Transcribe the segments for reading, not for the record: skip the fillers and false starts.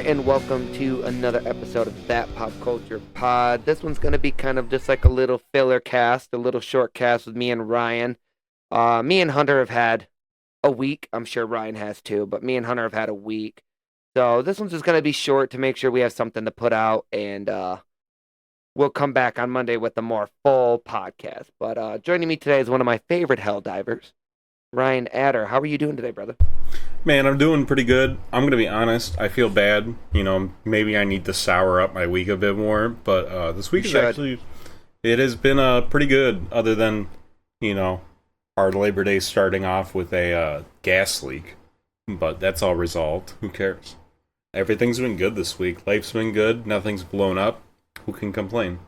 right, and welcome to another episode of That Pop Culture Pod. This one's going to be kind of just like a little filler cast, a little short cast with me and Ryan. Me and Hunter have had a week. I'm sure Ryan has too, but me and Hunter have had a week. So this one's just going to be short to make sure we have something to put out, and we'll come back on Monday with a more full podcast. But joining me today is one of my favorite hell divers, Ryan Adder. How are you doing today, brother? Man, I'm doing pretty good. I'm going to be honest. I feel bad. Maybe I need to sour up my week a bit more. But this week it has been pretty good, other than, our Labor Day starting off with a gas leak. But that's all resolved. Who cares? Everything's been good this week. Life's been good. Nothing's blown up. Who can complain?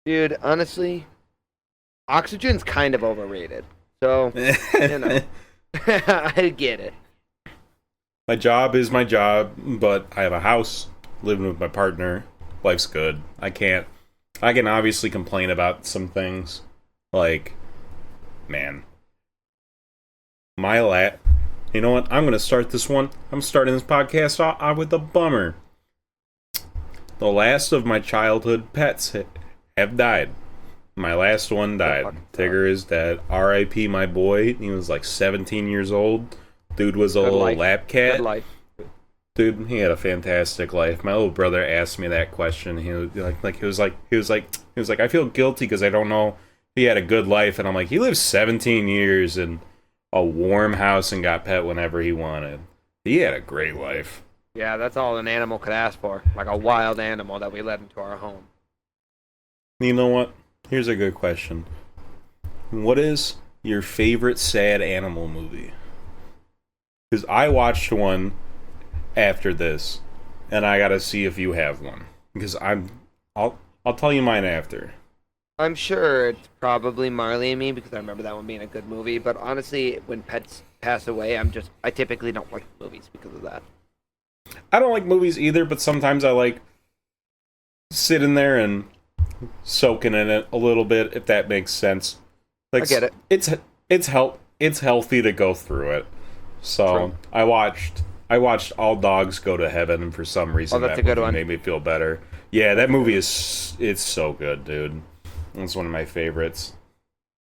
Dude, honestly, oxygen's kind of overrated. So, I get it. My job is my job, but I have a house, living with my partner. Life's good. I can obviously complain about some things. Like, man. You know what? I'm going to start this one. I'm starting this podcast off with a bummer. The last of my childhood pets have died. My last one died. Tigger is dead. R.I.P. my boy. He was like 17 years old. Dude was a little lap cat. Good life. Dude, he had a fantastic life. My little brother asked me that question. He was like, I feel guilty because I don't know if he had a good life. And I'm like, he lived 17 years in a warm house and got pet whenever he wanted. He had a great life. Yeah, that's all an animal could ask for. Like a wild animal that we let into our home. You know what? Here's a good question. What is your favorite sad animal movie? Because I watched one after this, and I gotta see if you have one. Because I'll tell you mine after. I'm sure it's probably Marley and Me because I remember that one being a good movie. But honestly, when pets pass away, I typically don't like movies because of that. I don't like movies either, but sometimes I like sitting there and soaking in it a little bit, if that makes sense. Like, I get it. It's healthy to go through it. So True. I watched All Dogs Go to Heaven, and for some reason that's that a good movie one. made me feel better. Yeah, that movie it's so good, dude. It's one of my favorites.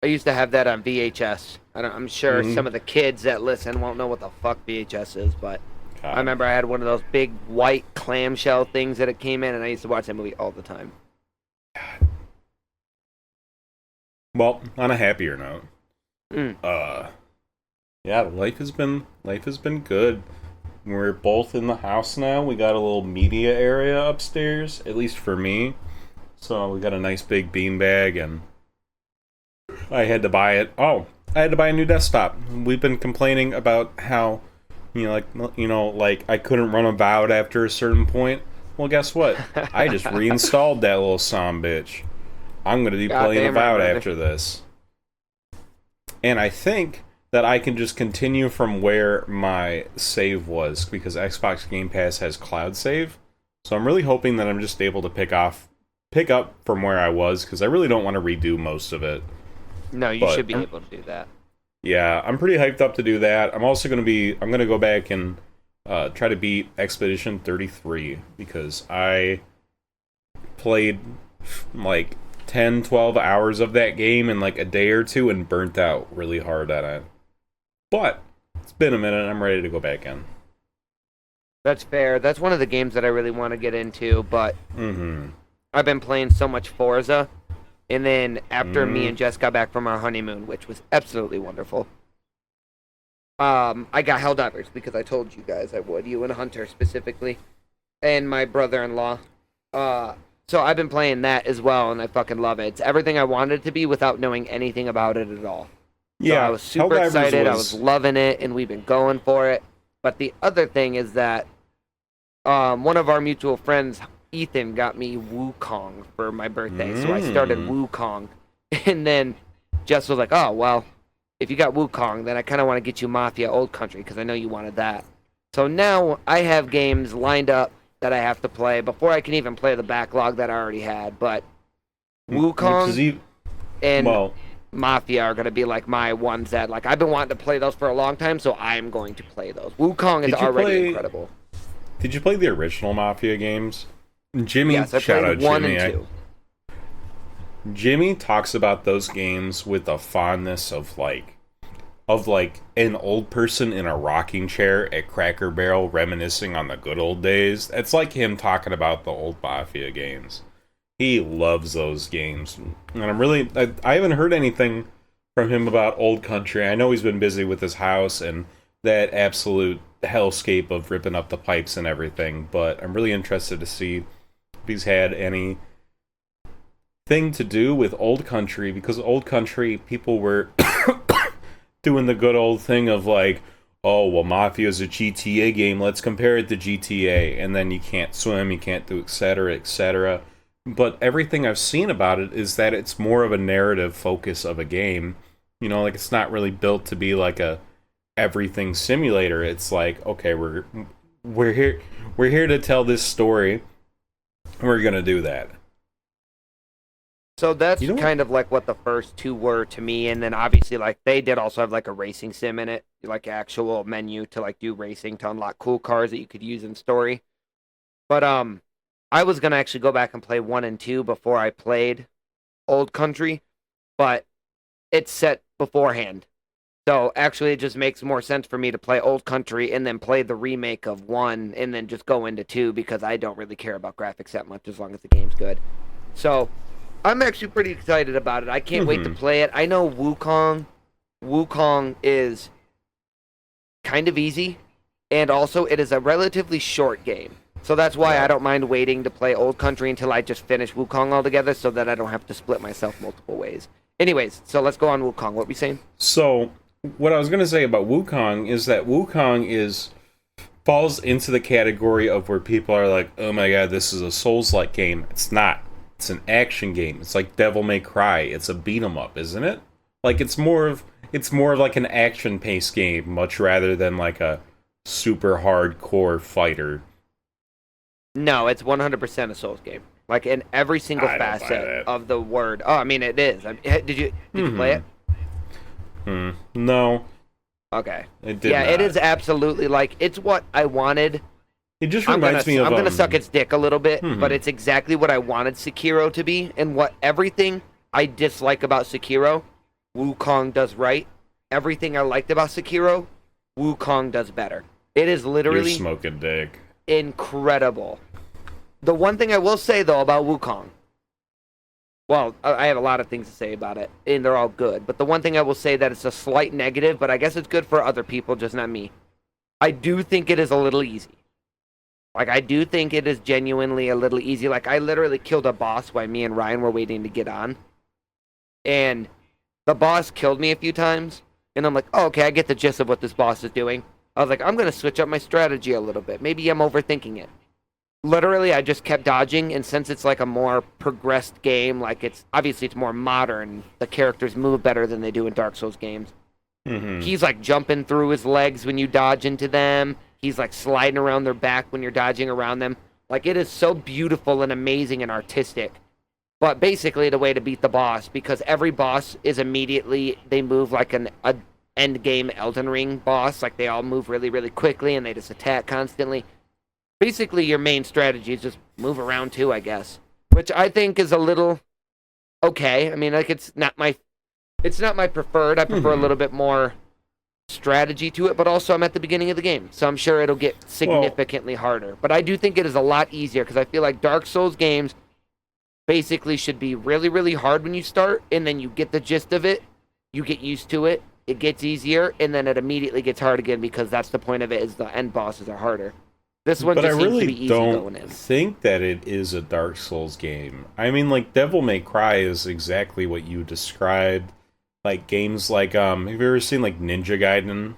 I used to have that on VHS. I'm sure some of the kids that listen won't know what the fuck VHS is, but God. I remember I had one of those big white clamshell things that it came in, and I used to watch that movie all the time. God. Well, on a happier note, yeah, life has been good. We're both in the house now. We got a little media area upstairs, at least for me. So we got a nice big beanbag, and I had to buy it. Oh, I had to buy a new desktop. We've been complaining about how, I couldn't run Avowed after a certain point. Well, guess what? I just reinstalled that little bitch. I'm going to be playing Avowed after this. And I think that I can just continue from where my save was, because Xbox Game Pass has cloud save. So I'm really hoping that I'm just able to pick up from where I was, because I really don't want to redo most of it. No, you should be able to do that. Yeah, I'm pretty hyped up to do that. I'm going to go back and try to beat Expedition 33, because I played like 10, 12 hours of that game in like a day or two and burnt out really hard at it. But it's been a minute and I'm ready to go back in. That's fair. That's one of the games that I really want to get into, but I've been playing so much Forza, and then after me and Jess got back from our honeymoon, which was absolutely wonderful, I got Helldivers because I told you guys I would, you and Hunter specifically, and my brother-in-law. So I've been playing that as well, and I fucking love it. It's everything I wanted it to be without knowing anything about it at all. Yeah, so I was super excited. I was loving it, and we've been going for it. But the other thing is that one of our mutual friends, Ethan, got me Wukong for my birthday. So I started Wukong. And then Jess was like, oh, well, if you got Wukong, then I kind of want to get you Mafia Old Country because I know you wanted that. So now I have games lined up that I have to play before I can even play the backlog that I already had. But Wukong and Mafia are going to be like my ones that, like, I've been wanting to play those for a long time, so I'm going to play those. Wukong is already incredible. Did you play the original Mafia games? Jimmy, yes, I shout played out 1 Jimmy. and 2. Jimmy talks about those games with a fondness of like an old person in a rocking chair at Cracker Barrel reminiscing on the good old days. It's like him talking about the old Mafia games. He loves those games. And I haven't heard anything from him about Old Country. I know he's been busy with his house and that absolute hellscape of ripping up the pipes and everything, but I'm really interested to see if he's had any thing to do with Old Country, because Old Country people were doing the good old thing of like, oh, well, Mafia is a GTA game, let's compare it to GTA, and then you can't swim, you can't do etc., etc. But everything I've seen about it is that it's more of a narrative focus of a game. You know, like it's not really built to be like a everything simulator. It's like, okay, we're here to tell this story. We're gonna do that. So that's kind of like what the first 2 were to me, and then obviously like they did also have like a racing sim in it, like actual menu to like do racing to unlock cool cars that you could use in story. But I was gonna actually go back and play 1 and 2 before I played Old Country, but it's set beforehand. So actually it just makes more sense for me to play Old Country and then play the remake of 1 and then just go into 2 because I don't really care about graphics that much as long as the game's good. So I'm actually pretty excited about it. I can't wait to play it. I know Wukong is kind of easy, and also it is a relatively short game. So that's why I don't mind waiting to play Old Country until I just finish Wukong altogether so that I don't have to split myself multiple ways. Anyways, so let's go on Wukong. What were we saying? So, what I was going to say about Wukong is that Wukong falls into the category of where people are like, oh my god, this is a Souls-like game. It's not. It's an action game. It's like Devil May Cry. It's a beat 'em up, isn't it? Like it's more of like an action-paced game, much rather than like a super hardcore fighter. No, it's 100% a Souls game. Like in every single facet of the word. Oh, I mean it is. Did you play it? No. Okay. It did yeah, not. It is absolutely like it's what I wanted. It just reminds me of. I'm gonna suck its dick a little bit, but it's exactly what I wanted Sekiro to be, and what everything I dislike about Sekiro, Wukong does right. Everything I liked about Sekiro, Wukong does better. It is literally You're smoking dick. Incredible. The one thing I will say though about Wukong, well, I have a lot of things to say about it, and they're all good. But the one thing I will say that it's a slight negative, but I guess it's good for other people, just not me. I do think it is a little easy. Like, I do think it is genuinely a little easy. Like, I literally killed a boss while me and Ryan were waiting to get on. And the boss killed me a few times. And I'm like, oh, okay, I get the gist of what this boss is doing. I was like, I'm going to switch up my strategy a little bit. Maybe I'm overthinking it. Literally, I just kept dodging. And since it's like a more progressed game, like obviously it's more modern, the characters move better than they do in Dark Souls games. He's like jumping through his legs when you dodge into them. He's like sliding around their back when you're dodging around them. Like, it is so beautiful and amazing and artistic. But basically the way to beat the boss, because every boss is immediately, they move like an end game Elden Ring boss. Like, they all move really, really quickly and they just attack constantly. Basically, your main strategy is just move around too, I guess. Which I think is a little okay. I mean, like, it's not my preferred. I prefer a little bit more strategy to it, but also I'm at the beginning of the game, so I'm sure it'll get significantly harder. But I do think it is a lot easier, because I feel like Dark Souls games basically should be really, really hard when you start, and then you get the gist of it, you get used to it, it gets easier, and then it immediately gets hard again, because that's the point of it, is the end bosses are harder. This one just seems to be easy going in. But I really don't think that it is a Dark Souls game. I mean, like, Devil May Cry is exactly what you described. Like, games like, have you ever seen, like, Ninja Gaiden?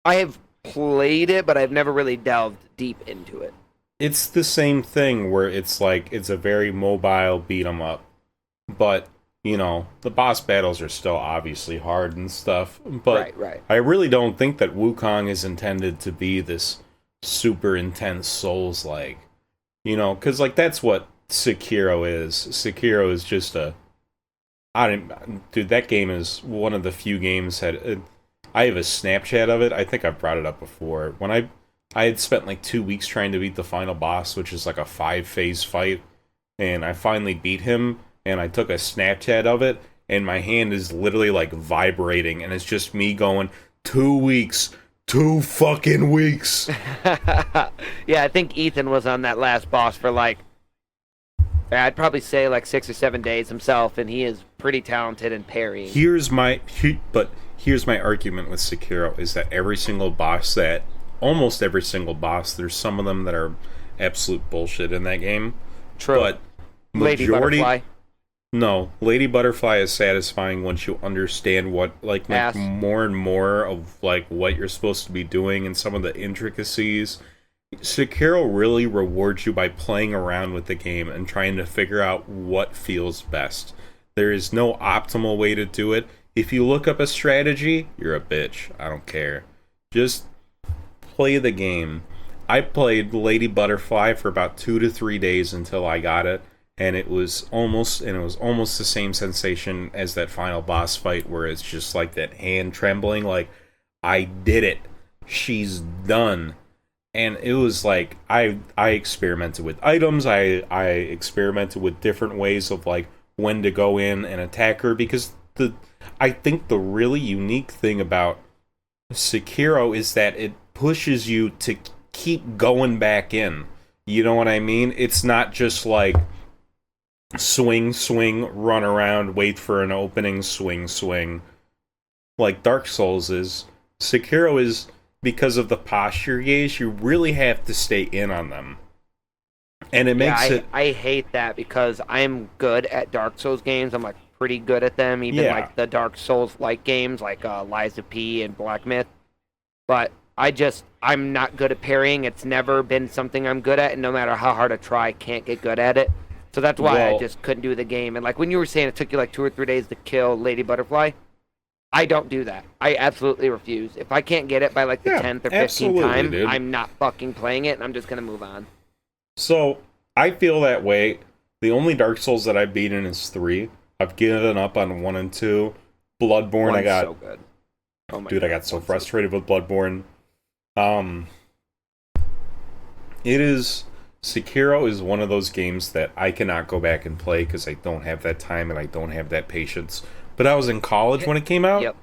I have played it, but I've never really delved deep into it. It's the same thing, where it's, like, it's a very mobile beat-em-up. But, you know, the boss battles are still obviously hard and stuff. But right. I really don't think that Wukong is intended to be this super intense Souls-like. You know, because, like, that's what Sekiro is. Sekiro is just a... dude, that game is one of the few games that... I have a Snapchat of it. I think I've brought it up before. When I I had spent like 2 weeks trying to beat the final boss, which is like a 5-phase fight, and I finally beat him, and I took a Snapchat of it, and my hand is literally like vibrating, and it's just me going, 2 weeks, 2 fucking weeks. Yeah, I think Ethan was on that last boss for like, I'd probably say like 6 or 7 days himself, and he is pretty talented in parrying. Here's my argument with Sekiro is that almost every single boss, there's some of them that are absolute bullshit in that game. True. But Lady Butterfly. No, Lady Butterfly is satisfying once you understand what like more and more of like what you're supposed to be doing and some of the intricacies. Sekiro really rewards you by playing around with the game and trying to figure out what feels best. There is no optimal way to do it. If you look up a strategy, you're a bitch. I don't care. Just play the game. I played Lady Butterfly for about 2 to 3 days until I got it, and it was almost the same sensation as that final boss fight where it's just like that hand trembling, like, I did it. She's done. And it was like I experimented with items, I experimented with different ways of like when to go in and attack her, because I think the really unique thing about Sekiro is that it pushes you to keep going back in. You know what I mean? It's not just like swing, run around, wait for an opening, swing. Like Dark Souls is. Sekiro is, because of the posture gauge, you really have to stay in on them. And it makes I hate that because I'm good at Dark Souls games. I'm like pretty good at them, even like the Dark Souls-like games like Lies of P and Black Myth. But I'm not good at parrying. It's never been something I'm good at, and no matter how hard I try, I can't get good at it. So that's why I just couldn't do the game. And like when you were saying it took you like 2 or 3 days to kill Lady Butterfly, I don't do that. I absolutely refuse. If I can't get it by like the 10th or 15th time, dude, I'm not fucking playing it, and I'm just going to move on. So, I feel that way. The only Dark Souls that I've beaten is 3. I've given up on 1 and 2. Bloodborne, I got... so good. Oh my God, I got so frustrated with Bloodborne. Sekiro is one of those games that I cannot go back and play because I don't have that time and I don't have that patience. But I was in college when it came out. Yep.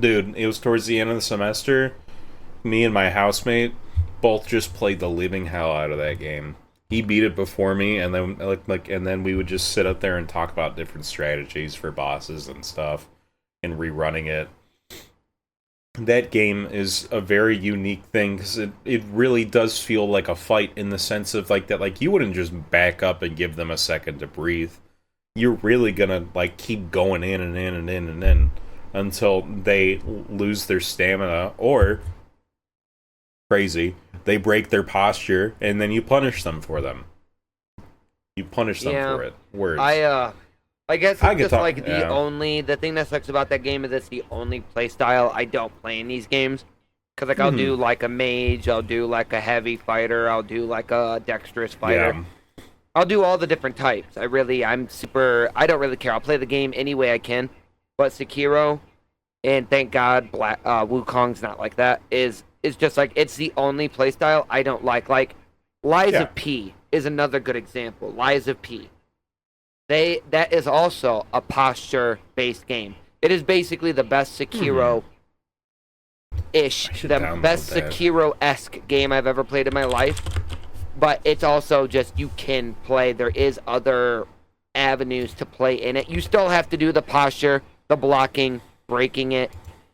Dude, it was towards the end of the semester. Me and my housemate both just played the living hell out of that game. He beat it before me, and then and then we would just sit up there and talk about different strategies for bosses and stuff, and rerunning it. That game is a very unique thing because it really does feel like a fight in the sense of like that. Like you wouldn't just back up and give them a second to breathe. You're really gonna like keep going in and in and in and in until they lose their stamina, or crazy, they break their posture, and then you punish them for them. You punish them for it. Words. I guess it's just like the thing that sucks about that game is it's the only play style I don't play in these games. Because like I'll do like a mage, I'll do like a heavy fighter, I'll do like a dexterous fighter. Yeah. I'll do all the different types. I don't really care. I'll play the game any way I can. But Sekiro, and thank God Wukong's not like that, is just like, it's the only playstyle I don't like. Like, Lies of P is another good example. Lies of P. That is also a posture-based game. It is basically the best Sekiro-ish, the best Sekiro-esque game I've ever played in my life. But it's also just, you can play. There is other avenues to play in it. You still have to do the posture, the blocking, breaking it.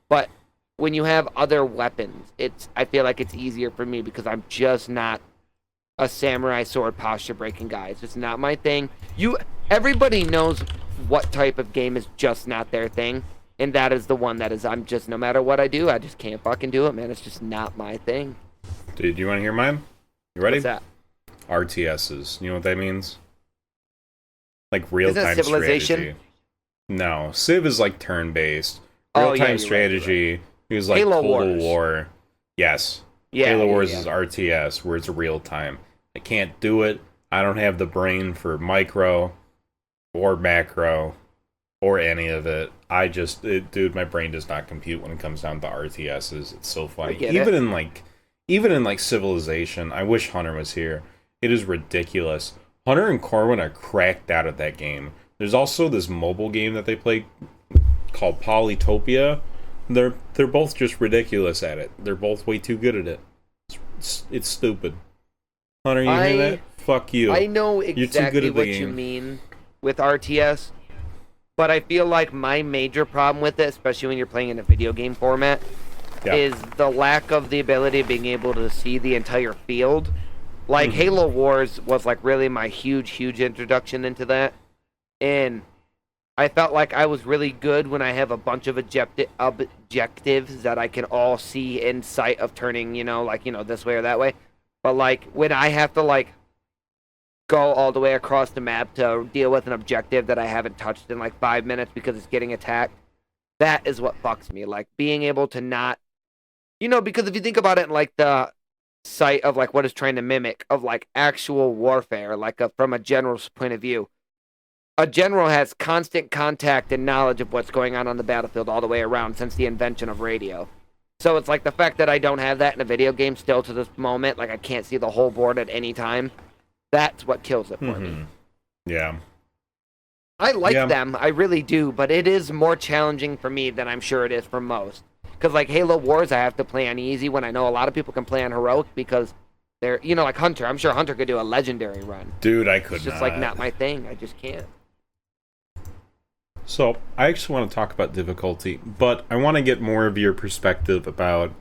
But when you have other weapons, I feel like it's easier for me because I'm just not a samurai sword posture breaking guy. It's just not my thing. Everybody knows what type of game is just not their thing. And that is the one that is, no matter what I do, I just can't fucking do it, man. It's just not my thing. Dude, you want to hear mine? You ready? What's that? RTSs. You know what that means? Like real-time strategy. No. Civ is like turn-based. Real-time strategy is like Halo Total Wars. War. Yes. Yeah, Halo Wars is RTS, where it's real-time. I can't do it. I don't have the brain for micro or macro or any of it. Dude, my brain does not compute when it comes down to RTSs. It's so funny. Even even in like Civilization, I wish Hunter was here. It is ridiculous. Hunter and Corwin are cracked out at that game. There's also this mobile game that they play called Polytopia. They're both just ridiculous at it. They're both way too good at it. It's stupid. Hunter, you hear that? Fuck you. I know exactly what you mean with RTS, but I feel like my major problem with it, especially when you're playing in a video game format, is the lack of the ability of being able to see the entire field. Like, Halo Wars was, like, really my huge introduction into that. And I felt like I was really good when I have a bunch of objectives that I can all see in sight of turning, this way or that way. But, like, when I have to, like, go all the way across the map to deal with an objective that I haven't touched in, like, 5 minutes because it's getting attacked, that is what fucks me. Like, being able to not... because if you think about it in, like, the sight of, like, what it's trying to mimic of, like, actual warfare, like, from a general's point of view, a general has constant contact and knowledge of what's going on the battlefield all the way around since the invention of radio. So it's like the fact that I don't have that in a video game still to this moment, like I can't see the whole board at any time, that's what kills it for me. Yeah. I like them, I really do, but it is more challenging for me than I'm sure it is for most. Because like Halo Wars, I have to play on easy when I know a lot of people can play on heroic because they're, like Hunter. I'm sure Hunter could do a legendary run. Dude, I could not. It's just like not my thing. I just can't. So, I actually want to talk about difficulty, but I want to get more of your perspective about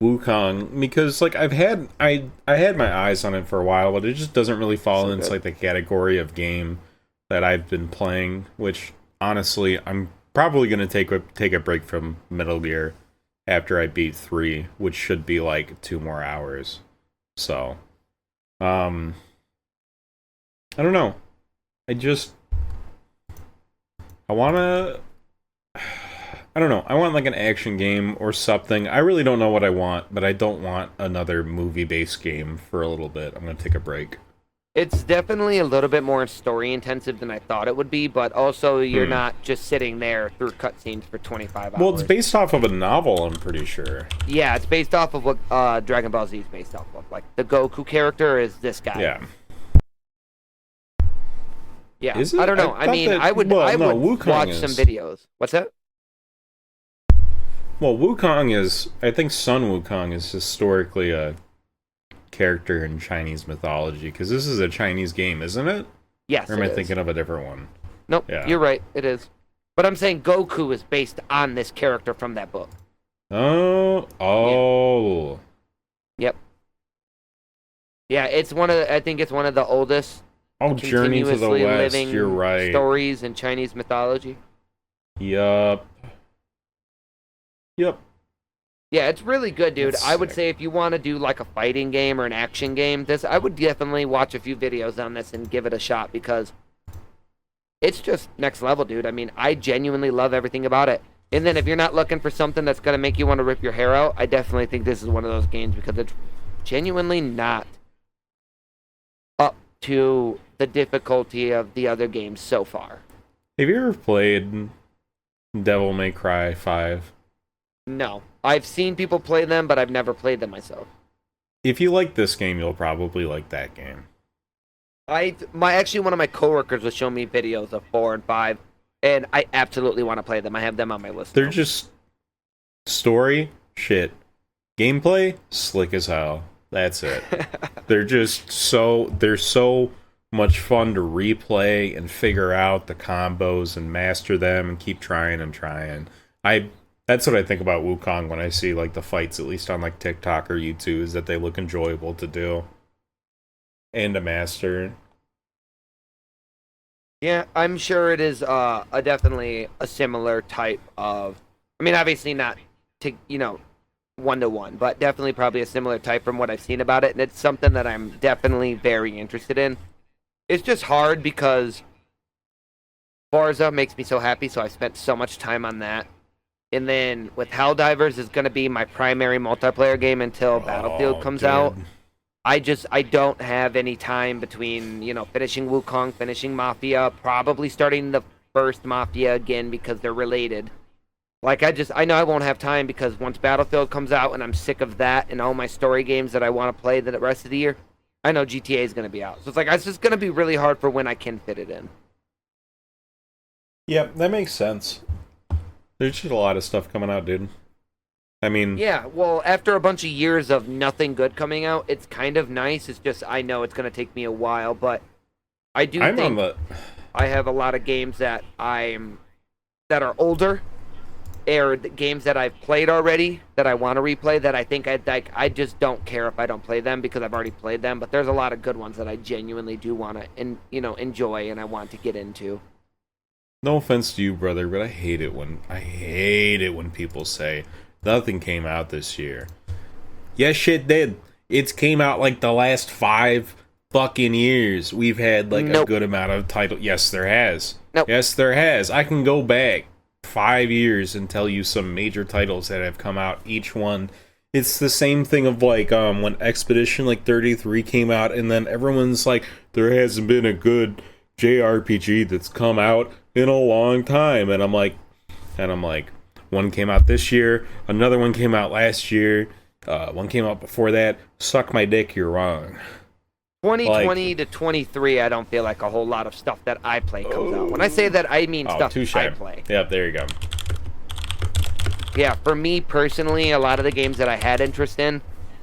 Wukong, because, like, I had my eyes on it for a while, but it just doesn't really fall into, like, the category of game that I've been playing, which, honestly, I'm probably going to take a break from Metal Gear after I beat 3, which should be, like, 2 more hours. So, I don't know. I don't know. I want like an action game or something. I really don't know what I want, but I don't want another movie-based game for a little bit. I'm going to take a break. It's definitely a little bit more story-intensive than I thought it would be, but also you're not just sitting there through cutscenes for 25 hours. Well, it's based off of a novel, I'm pretty sure. Yeah, it's based off of what Dragon Ball Z is based off of. Like, the Goku character is this guy. Yeah. Yeah, is it? I don't know. I would watch some videos. What's that? Well, Wukong is... I think Sun Wukong is historically a character in Chinese mythology, because this is a Chinese game, isn't it? Yes, or am I thinking of a different one? Nope, You're right, it is. But I'm saying Goku is based on this character from that book. Oh. Yep. Yeah, I think it's one of the oldest Journey to the West, you're right. Stories in Chinese mythology. Yup. Yeah, it's really good, dude. I would say if you want to do like a fighting game or an action game, I would definitely watch a few videos on this and give it a shot because it's just next level, dude. I mean, I genuinely love everything about it. And then if you're not looking for something that's going to make you want to rip your hair out, I definitely think this is one of those games because it's genuinely not up to the difficulty of the other games so far. Have you ever played Devil May Cry 5? No. I've seen people play them, but I've never played them myself. If you like this game, you'll probably like that game. Actually, one of my coworkers was showing me videos of 4 and 5, and I absolutely want to play them. I have them on my list. They're just story, shit. Gameplay, slick as hell. That's it. They're so much fun to replay and figure out the combos and master them and keep trying and trying. That's what I think about Wukong when I see like the fights, at least on like TikTok or YouTube, is that they look enjoyable to do and to master. Yeah, I'm sure it is definitely a similar type of... I mean, obviously not to, 1-to-1, but definitely probably a similar type from what I've seen about it, and it's something that I'm definitely very interested in. It's just hard because Forza makes me so happy, so I've spent so much time on that. And then with Helldivers is going to be my primary multiplayer game until Battlefield comes out. I don't have any time between, finishing Wukong, finishing Mafia, probably starting the first Mafia again because they're related. Like, I know I won't have time because once Battlefield comes out and I'm sick of that and all my story games that I want to play the rest of the year, I know GTA is going to be out. So it's like, it's just going to be really hard for when I can fit it in. Yeah, that makes sense. There's just a lot of stuff coming out, dude. I mean... Yeah, well, after a bunch of years of nothing good coming out, it's kind of nice. It's just, I know it's going to take me a while, but I think I have a lot of games that that are older, or the games that I've played already that I want to replay that I think I just don't care if I don't play them because I've already played them. But there's a lot of good ones that I genuinely do want to enjoy and I want to get into. No offense to you, brother, but I hate it when people say nothing came out this year. Yes, shit did. It's came out like the last 5 fucking years. We've had like a good amount of title. Yes, there has. Nope. Yes, there has. I can go back 5 years and tell you some major titles that have come out. Each one, it's the same thing of like when Expedition like 33 came out, and then everyone's like, there hasn't been a good JRPG that's come out in a long time, and I'm like, one came out this year, another one came out last year, one came out before that. Suck my dick, you're wrong. 2020 to 23, I don't feel like a whole lot of stuff that I play comes out. When I say that, I mean stuff I play. Yep, there you go. Yeah, for me personally, a lot of the games that I had interest in,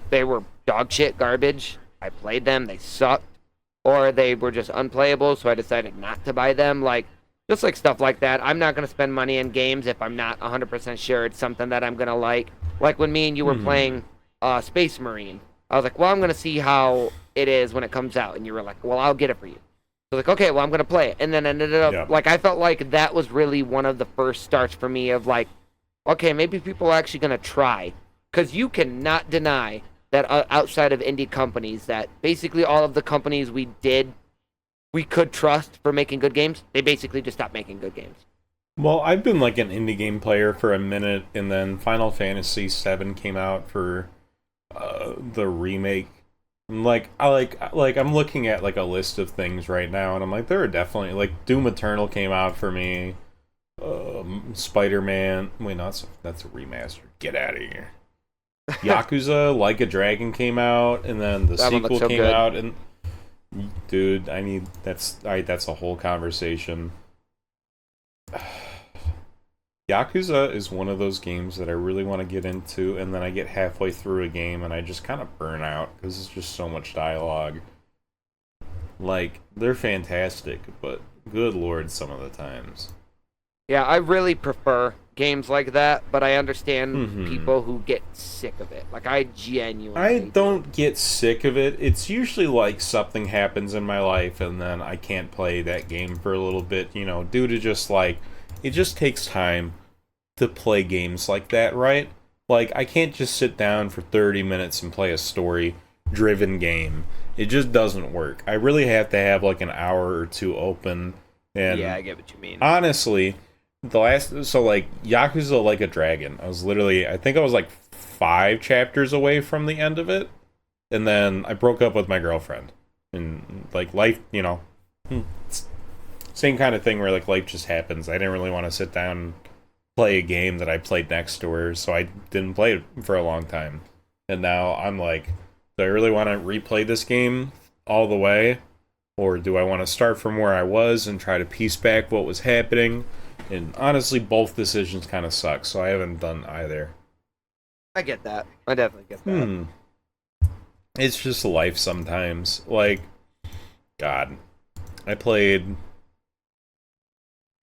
they were dog shit garbage. I played them, they sucked, or they were just unplayable, so I decided not to buy them. Like, just like stuff like that. I'm not going to spend money in games if I'm not 100% sure it's something that I'm going to like. Like when me and you were playing Space Marine. I was like, well, I'm going to see how it is when it comes out. And you were like, well, I'll get it for you. So like, okay, well, I'm going to play it. And then ended up, like, I felt like that was really one of the first starts for me of like, okay, maybe people are actually going to try. Because you cannot deny that outside of indie companies, that basically all of the companies we could trust for making good games, they basically just stopped making good games. Well, I've been like an indie game player for a minute, and then Final Fantasy VII came out for the remake. I'm I'm looking at like a list of things right now, and I'm like, there are definitely like Doom Eternal came out for me. Spider-Man. Wait, no, that's a remaster. Get out of here. Yakuza Like a Dragon came out, and then the sequel came out, and dude, that's a whole conversation. Yakuza is one of those games that I really want to get into, and then I get halfway through a game and I just kind of burn out because it's just so much dialogue. Like, they're fantastic, but good lord, some of the times. Yeah, I really prefer games like that, but I understand people who get sick of it. Like, I genuinely don't get sick of it. It's usually like something happens in my life and then I can't play that game for a little bit, due to just like, it just takes time to play games like that, right? Like, I can't just sit down for 30 minutes and play a story-driven game. It just doesn't work. I really have to have like an hour or two open. And yeah, I get what you mean. Honestly, Yakuza Like a Dragon, I think I was like 5 chapters away from the end of it, and then I broke up with my girlfriend, and like life, same kind of thing where like life just happens. I didn't really want to sit down and play a game that I played next to her, so I didn't play it for a long time, and now I'm like, do I really want to replay this game all the way, or do I want to start from where I was and try to piece back what was happening? And honestly, both decisions kind of suck, so I haven't done either. I get that. I definitely get that. It's just life sometimes. Like, God. I played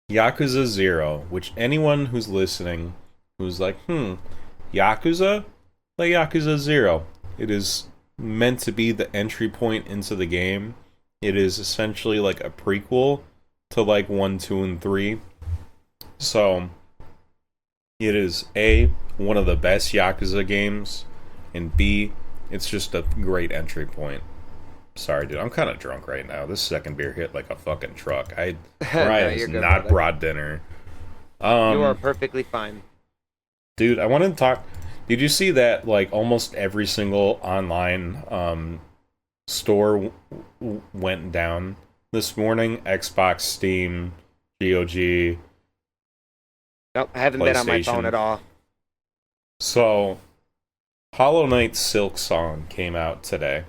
Yakuza 0, which anyone who's listening who's like, Yakuza? Play Yakuza 0. It is meant to be the entry point into the game. It is essentially like a prequel to like 1, 2, and 3. So, it is A, one of the best Yakuza games, and B, it's just a great entry point. Sorry, dude, I'm kind of drunk right now. This second beer hit like a fucking truck. Ryan has not brought dinner. You are perfectly fine. Dude, I wanted to talk... Did you see that, like, almost every single online store went down this morning? Xbox, Steam, GOG... Nope, I haven't been on my phone at all. So, Hollow Knight Silk Song came out today,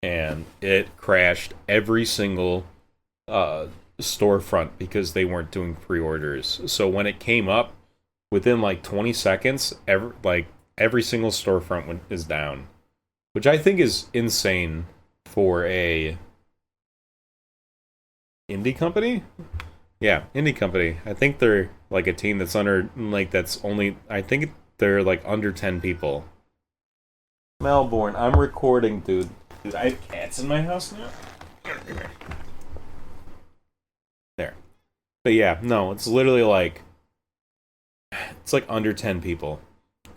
and it crashed every single storefront because they weren't doing pre-orders. So when it came up, within like 20 seconds, every single storefront is down, which I think is insane for a indie company. Yeah, indie company. I think they're like a team that's I think they're like under 10 people. Melbourne, I'm recording, dude. I have cats in my house now. There. But yeah, no, it's literally like it's like under 10 people.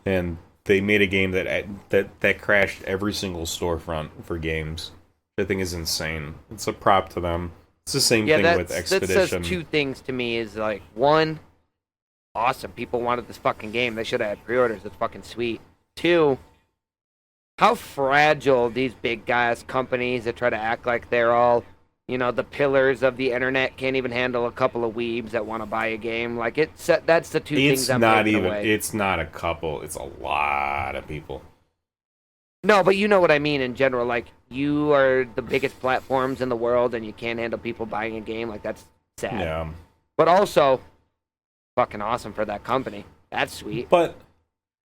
And they made a game that crashed every single storefront for games. I think is insane. It's a prop to them. It's the same thing with Expedition. That says two things to me. Is like, one, awesome. People wanted this fucking game. They should have had pre-orders. It's fucking sweet. Two, how fragile these big guys companies that try to act like they're all, the pillars of the internet can't even handle a couple of weebs that want to buy a game. Like, that's the two things I'm taking away. It's not a couple. It's a lot of people. No, but you know what I mean in general. Like, you are the biggest platforms in the world, and you can't handle people buying a game. Like, that's sad. Yeah. But also, fucking awesome for that company. That's sweet. But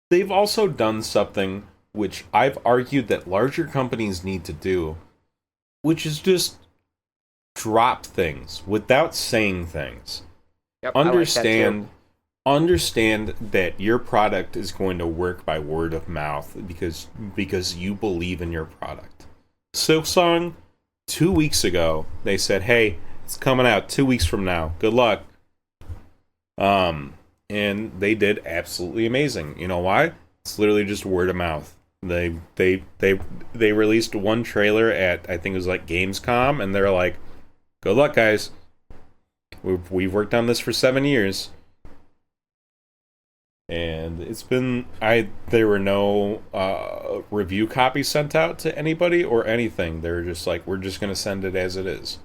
they've also done something which I've argued that larger companies need to do, which is just drop things without saying things. Yep, Understand that your product is going to work by word of mouth because you believe in your product. Silksong, 2 weeks ago, they said, "Hey, it's coming out 2 weeks from now. Good luck." And they did absolutely amazing. You know why? It's literally just word of mouth. They released one trailer at, I think it was like Gamescom, and they're like, "Good luck, guys. We've worked on this for 7 years." And it's been there were no review copies sent out to anybody or anything. They were just like, we're just gonna send it as it is.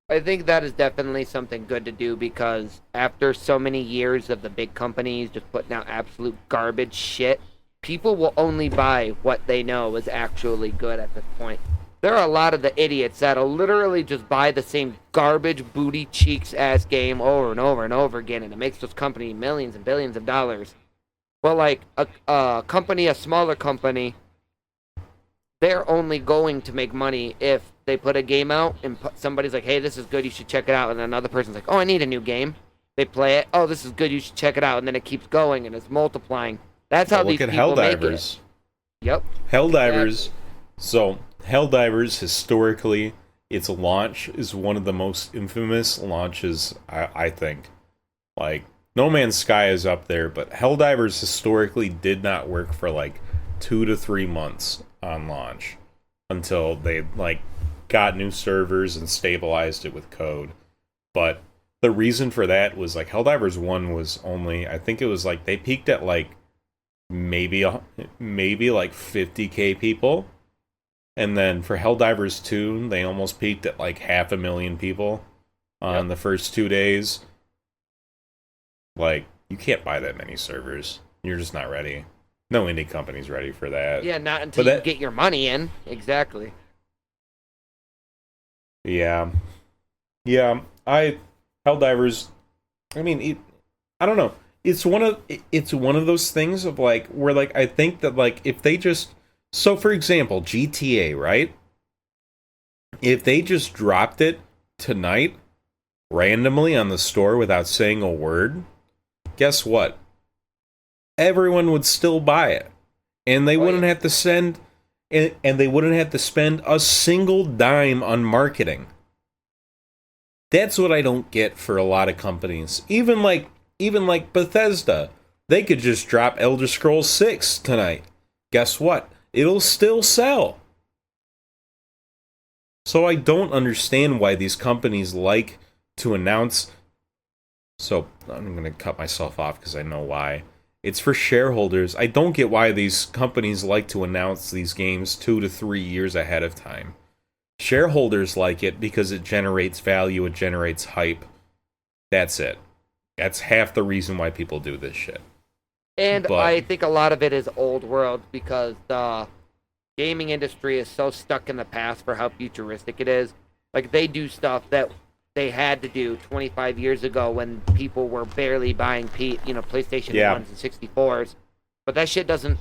I think that is definitely something good to do, because after so many years of the big companies just putting out absolute garbage shit, people will only buy what they know is actually good at this point. There are a lot of the idiots that'll literally just buy the same garbage booty cheeks ass game over and over and over again, and it makes those companies millions and billions of dollars. But like a smaller company, they're only going to make money if they put a game out and somebody's like, "Hey, this is good, you should check it out," and then another person's like, "Oh, I need a new game." They play it. "Oh, this is good, you should check it out," and then it keeps going and it's multiplying. That's how these people make it. Yep. Helldivers. Exactly. So Helldivers, historically, its launch is one of the most infamous launches, I think. Like, No Man's Sky is up there, but Helldivers historically did not work for like 2 to 3 months on launch until they got new servers and stabilized it with code. But the reason for that was like Helldivers 1 was only, I think it was like they peaked at like maybe like 50k people. And then for Helldivers 2, they almost peaked at like 500,000 people on the first 2 days. Like, you can't buy that many servers. You're just not ready. No indie company's ready for that. Yeah, not until you get your money in. Exactly. Yeah. Yeah, Helldivers, I mean, I don't know. It's one of those things of like, where like, I think that like, if they just, so, for example, GTA, right? If they just dropped it tonight, randomly on the store without saying a word, guess what? Everyone would still buy it. And they wouldn't have to send, and they wouldn't have to spend a single dime on marketing. That's what I don't get for a lot of companies. Even like Bethesda. They could just drop Elder Scrolls 6 tonight. Guess what? It'll still sell. So I don't understand why these companies like to announce. So I'm going to cut myself off because I know why. It's for shareholders. I don't get why these companies like to announce these games 2 to 3 years ahead of time. Shareholders like it because it generates value, it generates hype. That's it. That's half the reason why people do this shit. And I think a lot of it is old world because the gaming industry is so stuck in the past for how futuristic it is. Like, they do stuff that they had to do 25 years ago when people were barely buying PlayStation 1s and 64s. But that shit doesn't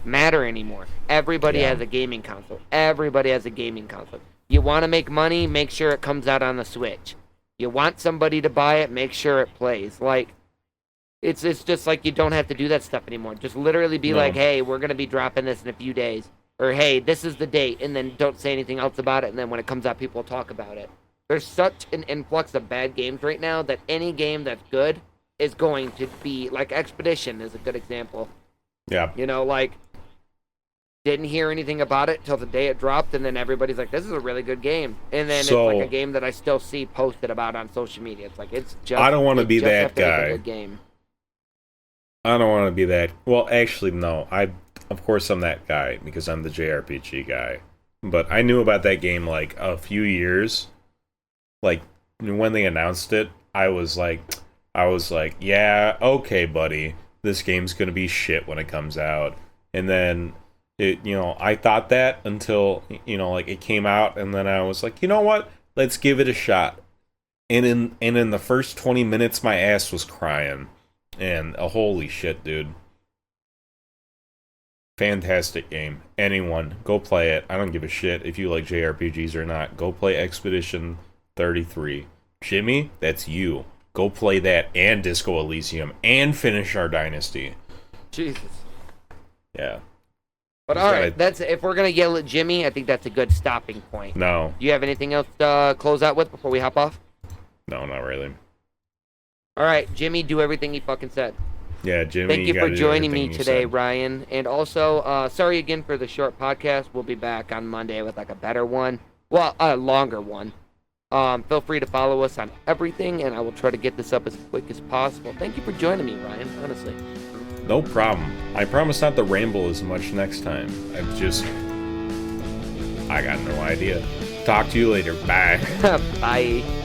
matter anymore. Everybody has a gaming console. Everybody has a gaming console. You want to make money, make sure it comes out on the Switch. You want somebody to buy it, make sure it plays. Like, it's just like you don't have to do that stuff anymore. Just literally be like, hey, we're going to be dropping this in a few days. Or, hey, this is the date, and then don't say anything else about it, and then when it comes out, people will talk about it. There's such an influx of bad games right now that any game that's good is going to be, like Expedition is a good example. Yeah. You know, like, didn't hear anything about it till the day it dropped, and then everybody's like, this is a really good game. And then it's like a game that I still see posted about on social media. It's like, it's just... I don't want to be that guy. A good game. I don't want to be that... Well, actually, no. Of course I'm that guy, because I'm the JRPG guy. But I knew about that game, like, a few years. Like, when they announced it, I was like, yeah, okay, buddy. This game's gonna be shit when it comes out. And then, I thought that until, like, it came out, and then I was like, you know what? Let's give it a shot. And in the first 20 minutes, my ass was crying. And, holy shit, dude. Fantastic game. Anyone, go play it. I don't give a shit if you like JRPGs or not. Go play Expedition 33. Jimmy, that's you. Go play that and Disco Elysium and finish our Dynasty. Jesus. Yeah. But alright, that's if we're gonna yell at Jimmy, I think that's a good stopping point. No. Do you have anything else to close out with before we hop off? No, not really. Alright, Jimmy, do everything he fucking said. Yeah, Jimmy. Thank you for joining me today, Ryan. And also, sorry again for the short podcast. We'll be back on Monday with like a better one. Well, a longer one. Feel free to follow us on everything, and I will try to get this up as quick as possible. Thank you for joining me, Ryan, honestly. No problem. I promise not to ramble as much next time. I got no idea. Talk to you later. Bye. Bye.